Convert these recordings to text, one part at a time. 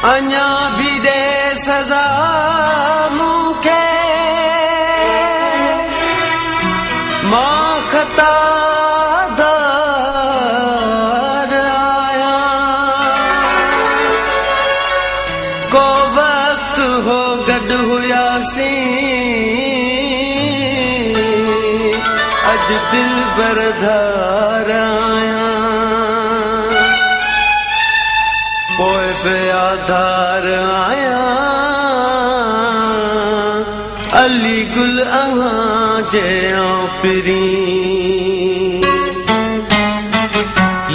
अञा भी दे सज़ा मूंखे मां ख़तादार आहियां। को वक़्तु हो गॾु हुयासीं अॼु दिल बरदार आहियां। पोइ बि आधार आहियां अली गुल अव्हां जे पिरी।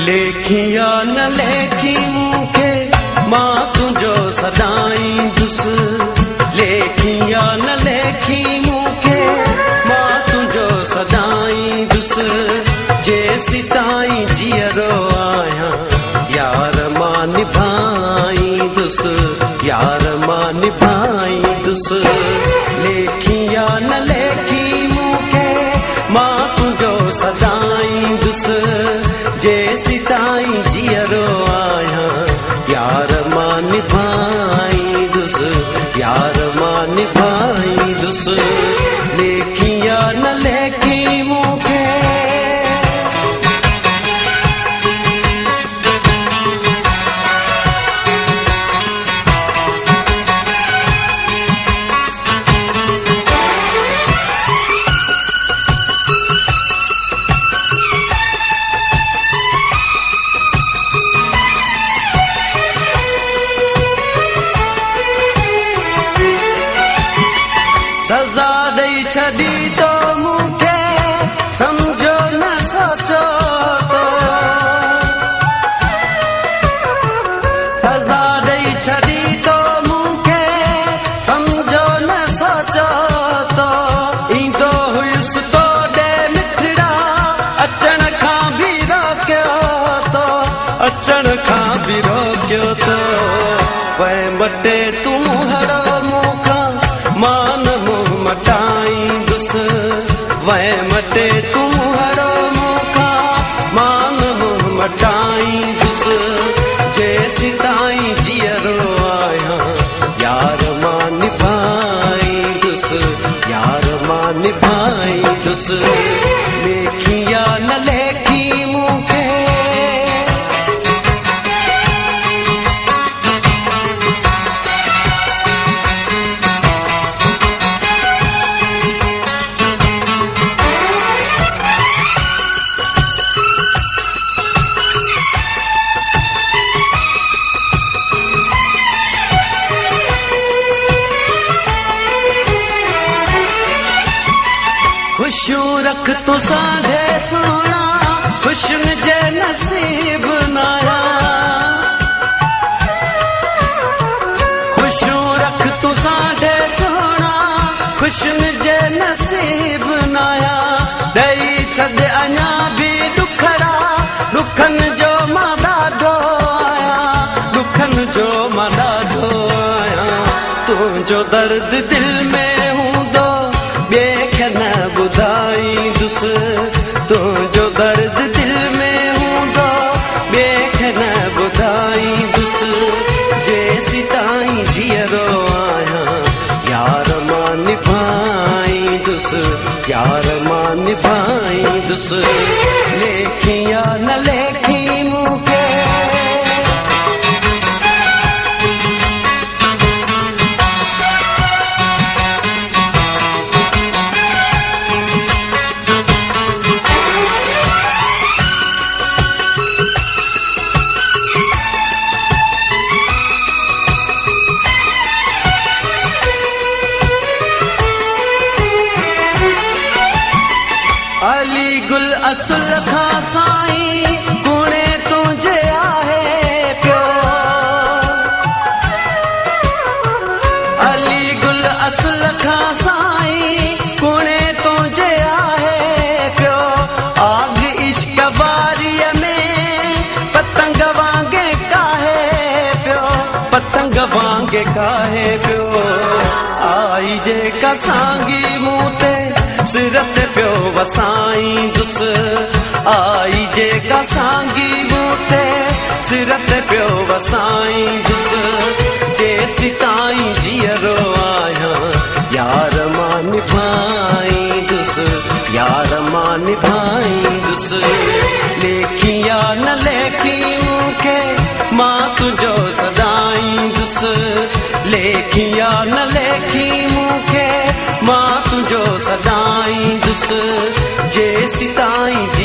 लेखी या न लेखी मूंखे मां तुंहिंजो सदाईंदुसि। लेखी या न लेखी मूंखे मां तुंहिंजो सदाईंदुसि। जेसि ताईं जीअरो आहियां यार मां निभाईंदुसि। यार मां निभाईंदुसि। लेखी या न लेखी मूंखे मां तुंहिंजो सदाईंदुसि। जेसि ताईं जीअरो आहियां यार मां निभाईंदुसि। यार मां निभाईंदुसि। लेखी या न लेखी मूंखे सज़ा ॾेई छॾी तो मूंखे सम्झो न सोचो तो। सज़ा ॾेई छॾी तो मूंखे सम्झो न सोचो तो। ईंदो हुयुसि तो ॾे मिठड़ा अचण खां बि रोकियो तो। अचण खां बि रोकियो तो। वए मटे तूं हड़ो मूंखां मां न मुंहुं मटाईंदुसि। वए मटे तूं हड़ो मूंखां मां न मुंहुं मटाईंदुसि। जेसि ताईं जीअरो आहियां यार मां निभाईंदुसि। यार मां निभाईंदुसि। लेखी या न लेखी मूंखे खुशियूं रख तूं साढ़े सोना। खुशियुनि जे नसीब नाया। खुशियूं रख तूं साढ़े सोना। खुशियुनि जे नसीब नाया। ॾेई छॾ अञा बि ॾुखड़ा ॾुखनि जो मां ॾाढो आहियां। ॾुखनि जो मां ॾाढो आहियां। तुंहिंजो दर्द दिल में हूंदो ॿिए खे न ॿुधाईंदुसि। तुंहिंजो दर्द दिल में हूंदो ॿिए खे न ॿुधाईंदुसि। जेसि ताईं जीअरो आहियां यार मां निभाईंदुसि। यार मां निभाईंदुसि। लेखी या न लेखी मूंखे अली गुल असुल खां साईं गुणे तुंहिंजे आहे पियो। अली गुल असुल खां साईं गुणे तुंहिंजे आहे पियो। आग इश्क बारीअ में पतंग वांगे काहे पियो। पतंग वांगे काहे पियो। आई जेका सांगी मूं ते सिर ते पियो वसाईंदुसि। आई जेका सांगी मूं ते सिर ते पियो वसाईंदुसि। मां निभाईंदुसि, यार मां निभाईंदुसि। लेखी या न लेखी मूंखे मां तुंहिंजो सदाईंदुसि, लेखी या न लेखी मूंखे मां तुंहिंजो सदाईंदुसि। जेसि ताईं